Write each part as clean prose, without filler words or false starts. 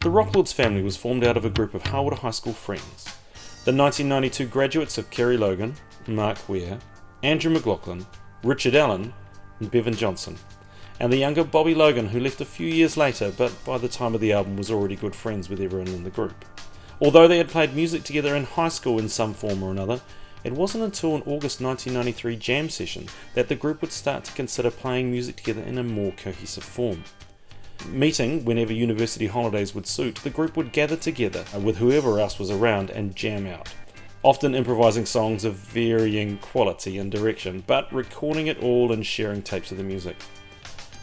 The RockLords family was formed out of a group of Harwood High School friends. The 1992 graduates of Kerry Logan, Mark Ware, Andrew McLaughlin, Richard Allen, and Bevan Johnson, and the younger Bobby Logan, who left a few years later but by the time of the album was already good friends with everyone in the group. Although they had played music together in high school in some form or another, it wasn't until an August 1993 jam session that the group would start to consider playing music together in a more cohesive form. Meeting whenever university holidays would suit, the group would gather together with whoever else was around and jam out, often improvising songs of varying quality and direction, but recording it all and sharing tapes of the music.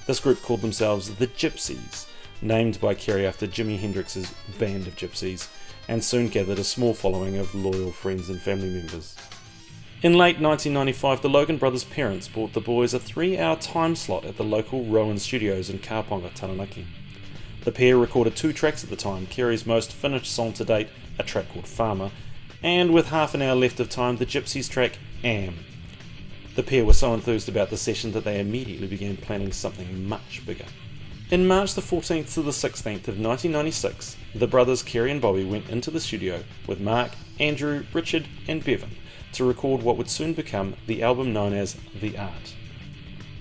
This group called themselves the Gypsies, named by Kerry after Jimi Hendrix's Band of Gypsies, and soon gathered a small following of loyal friends and family members. In late 1995, the Logan brothers' parents bought the boys a 3-hour time slot at the local Rowan Studios in Kauponga, Taranaki. The pair recorded 2 tracks at the time, Kerry's most finished song to date, a track called Farmer, and with half an hour left of time, the Gypsies' track, Am. The pair were so enthused about the session that they immediately began planning something much bigger. In March the 14th to the 16th of 1996, the brothers Kerry and Bobby went into the studio with Mark, Andrew, Richard and Bevan to record what would soon become the album known as The Art.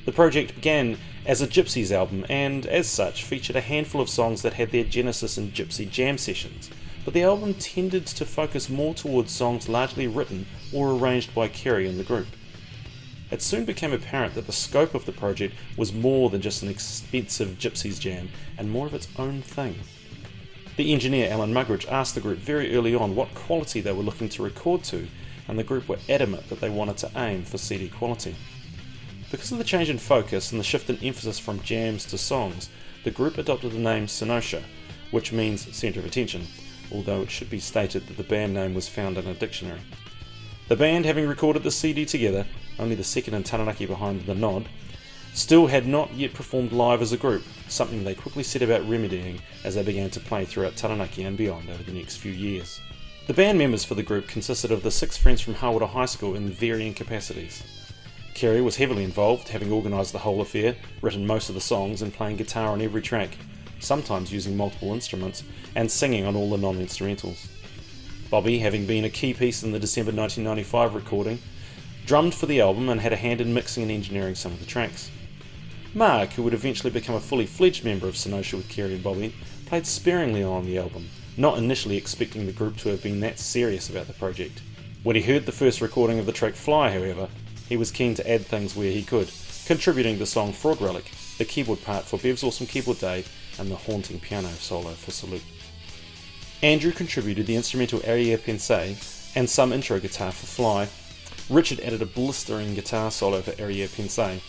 The project began as a Gypsies album and, as such, featured a handful of songs that had their genesis in Gypsy jam sessions, but the album tended to focus more towards songs largely written or arranged by Kerry and the group. It soon became apparent that the scope of the project was more than just an expensive Gypsies jam and more of its own thing. The engineer Alan Muggeridge asked the group very early on what quality they were looking to record to, and the group were adamant that they wanted to aim for CD quality. Because of the change in focus and the shift in emphasis from jams to songs, the group adopted the name Synosha, which means centre of attention, although it should be stated that the band name was found in a dictionary. The band, having recorded the CD together, only the second in Taranaki behind The Nod, still had not yet performed live as a group, something they quickly set about remedying as they began to play throughout Taranaki and beyond over the next few years. The band members for the group consisted of the 6 friends from Harwood High School in varying capacities. Kerry was heavily involved, having organised the whole affair, written most of the songs and playing guitar on every track, sometimes using multiple instruments, and singing on all the non-instrumentals. Bobby, having been a key piece in the December 1995 recording, drummed for the album and had a hand in mixing and engineering some of the tracks. Mark, who would eventually become a fully fledged member of Synosha with Kerry and Bobby, played sparingly on the album, not initially expecting the group to have been that serious about the project. When he heard the first recording of the track Fly, however, he was keen to add things where he could, contributing the song Frog Relic, the keyboard part for Bev's Awesome Keyboard Day, and the haunting piano solo for Salute. Andrew contributed the instrumental Arrière Pensée and some intro guitar for Fly. Richard added a blistering guitar solo for Arrière Pensée.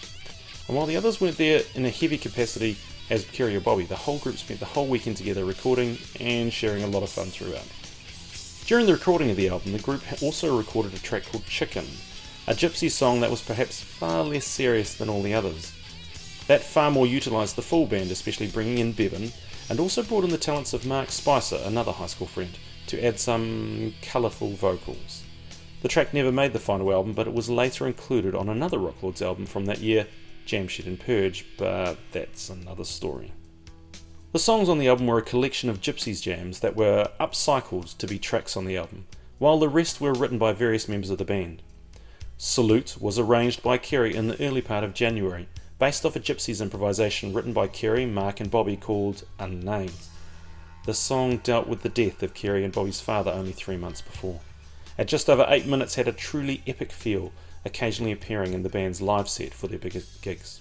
And while the others weren't there in a heavy capacity as Kerry or Bobby, the whole group spent the whole weekend together recording and sharing a lot of fun throughout. During the recording of the album, the group also recorded a track called Chicken, a Gypsy song that was perhaps far less serious than all the others. That far more utilised the full band, especially bringing in Bevan, and also brought in the talents of Mark Spicer, another high school friend, to add some colourful vocals. The track never made the final album, but it was later included on another RockLords album from that year, Jamshed and Purge, but that's another story. The songs on the album were a collection of Gypsies jams that were upcycled to be tracks on the album, while the rest were written by various members of the band. Salute was arranged by Kerry in the early part of January, based off a Gypsies improvisation written by Kerry, Mark and Bobby called Unnamed. The song dealt with the death of Kerry and Bobby's father only 3 months before. At just over 8 minutes had a truly epic feel, occasionally appearing in the band's live set for their bigger gigs.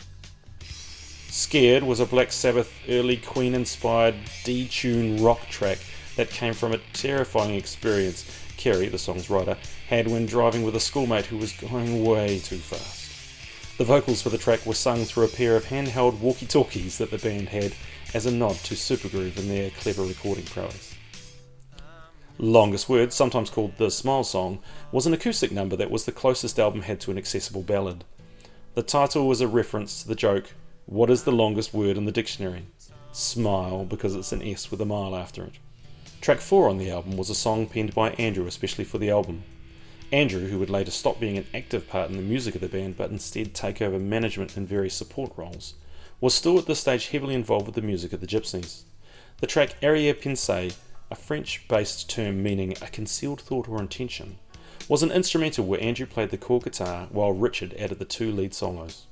Scared was a Black Sabbath early Queen-inspired D-tune rock track that came from a terrifying experience Kerry, the song's writer, had when driving with a schoolmate who was going way too fast. The vocals for the track were sung through a pair of handheld walkie-talkies that the band had as a nod to Supergroove and their clever recording prowess. Longest Word, sometimes called the Smile Song, was an acoustic number that was the closest the album had to an accessible ballad. The title was a reference to the joke, what is the longest word in the dictionary? Smile, because it's an S with a mile after it. Track 4 on the album was a song penned by Andrew especially for the album. Andrew, who would later stop being an active part in the music of the band but instead take over management and various support roles, was still at this stage heavily involved with the music of the Gypsies. The track arrière-pensée, a French-based term meaning a concealed thought or intention, was an instrumental where Andrew played the core guitar while Richard added the two lead solos.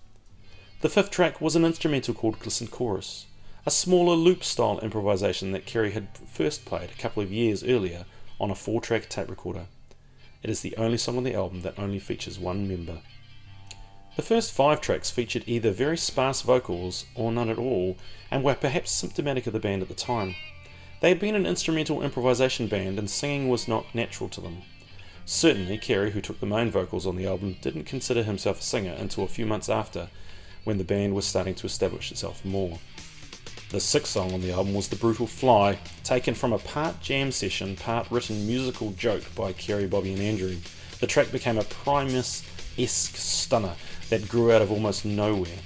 The fifth track was an instrumental called Glisten Chorus, a smaller loop-style improvisation that Kerry had first played a couple of years earlier on a 4-track tape recorder. It is the only song on the album that only features one member. The first 5 tracks featured either very sparse vocals or none at all, and were perhaps symptomatic of the band at the time. They had been an instrumental improvisation band and singing was not natural to them. Certainly, Kerry, who took the main vocals on the album, didn't consider himself a singer until a few months after, when the band was starting to establish itself more. The 6th song on the album was The Brutal Fly, taken from a part jam session, part written musical joke by Kerry, Bobby and Andrew. The track became a Primus-esque stunner that grew out of almost nowhere.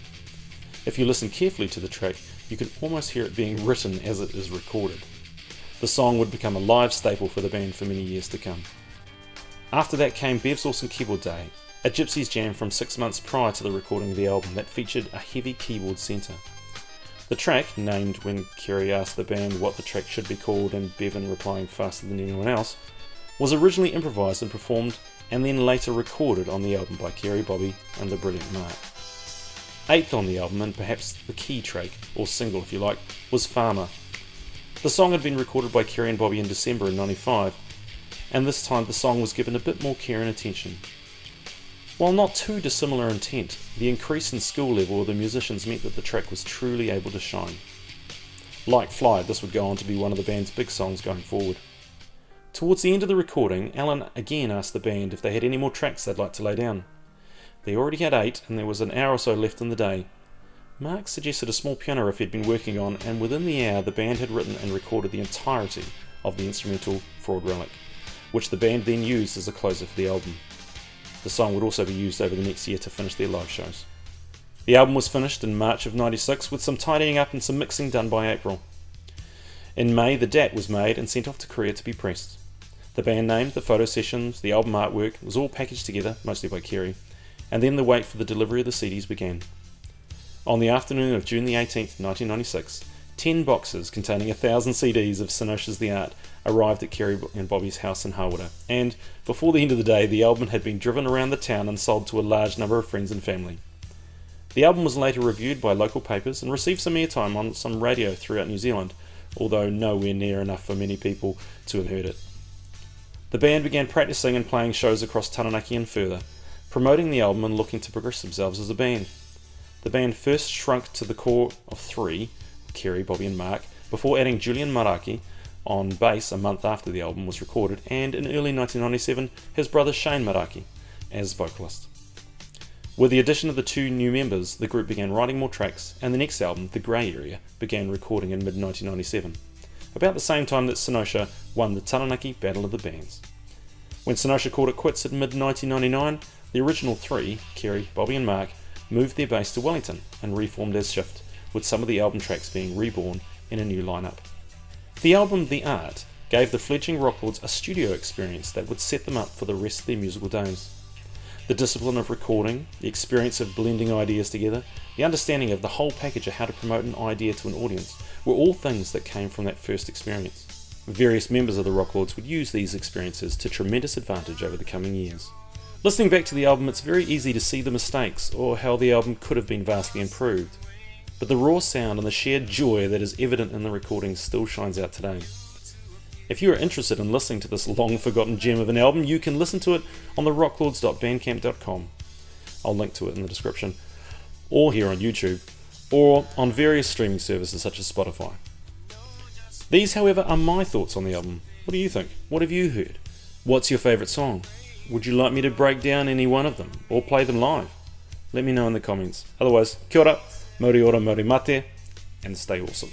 If you listen carefully to the track, you can almost hear it being written as it is recorded. The song would become a live staple for the band for many years to come. After that came Bev's Awesome Keyboard Day, a Gypsies jam from 6 months prior to the recording of the album that featured a heavy keyboard centre. The track, named when Kerry asked the band what the track should be called and Bevan replying faster than anyone else, was originally improvised and performed and then later recorded on the album by Kerry, Bobby and the brilliant Mark. 8th on the album, and perhaps the key track, or single if you like, was Farmer. The song had been recorded by Kerry and Bobby in December in '95, and this time the song was given a bit more care and attention. While not too dissimilar intent, the increase in skill level of the musicians meant that the track was truly able to shine. Like Fly, this would go on to be one of the band's big songs going forward. Towards the end of the recording, Alan again asked the band if they had any more tracks they'd like to lay down. They already had 8 and there was an hour or so left in the day. Mark suggested a small piano riff he'd been working on, and within the hour the band had written and recorded the entirety of the instrumental Fraud Relic, which the band then used as a closer for the album. The song would also be used over the next year to finish their live shows. The album was finished in March of '96 with some tidying up and some mixing done by April. In May, the DAT was made and sent off to Korea to be pressed. The band name, the photo sessions, the album artwork was all packaged together, mostly by Kerry, and then the wait for the delivery of the CDs began. On the afternoon of June the 18th, 1996, 10 boxes containing 1,000 CDs of Sinosha's The Art arrived at Kerry and Bobby's house in Hawera, and before the end of the day the album had been driven around the town and sold to a large number of friends and family. The album was later reviewed by local papers and received some airtime on some radio throughout New Zealand, although nowhere near enough for many people to have heard it. The band began practicing and playing shows across Taranaki and further, promoting the album and looking to progress themselves as a band. The band first shrunk to the core of 3, Kerry, Bobby and Mark, before adding Julian Maraki on bass a month after the album was recorded, and in early 1997 his brother Shane Maraki as vocalist. With the addition of the 2 new members, the group began writing more tracks, and the next album, The Grey Area, began recording in mid-1997, about the same time that Sinosha won the Taranaki Battle of the Bands. When Sinosha called it quits in mid-1999, the original 3, Kerry, Bobby and Mark, moved their base to Wellington and reformed as Shift, with some of the album tracks being reborn in a new lineup. The album The Art gave the fledgling RockLords a studio experience that would set them up for the rest of their musical days. The discipline of recording, the experience of blending ideas together, the understanding of the whole package of how to promote an idea to an audience were all things that came from that first experience. Various members of the RockLords would use these experiences to tremendous advantage over the coming years. Listening back to the album, it's very easy to see the mistakes or how the album could have been vastly improved. But the raw sound and the shared joy that is evident in the recordings still shines out today. If you are interested in listening to this long-forgotten gem of an album, you can listen to it on the rocklords.bandcamp.com. I'll link to it in the description, or here on YouTube, or on various streaming services such as Spotify. These, however, are my thoughts on the album. What do you think? What have you heard? What's your favourite song? Would you like me to break down any one of them, or play them live? Let me know in the comments. Otherwise, kia ora, mori ora, mori mate, and stay awesome.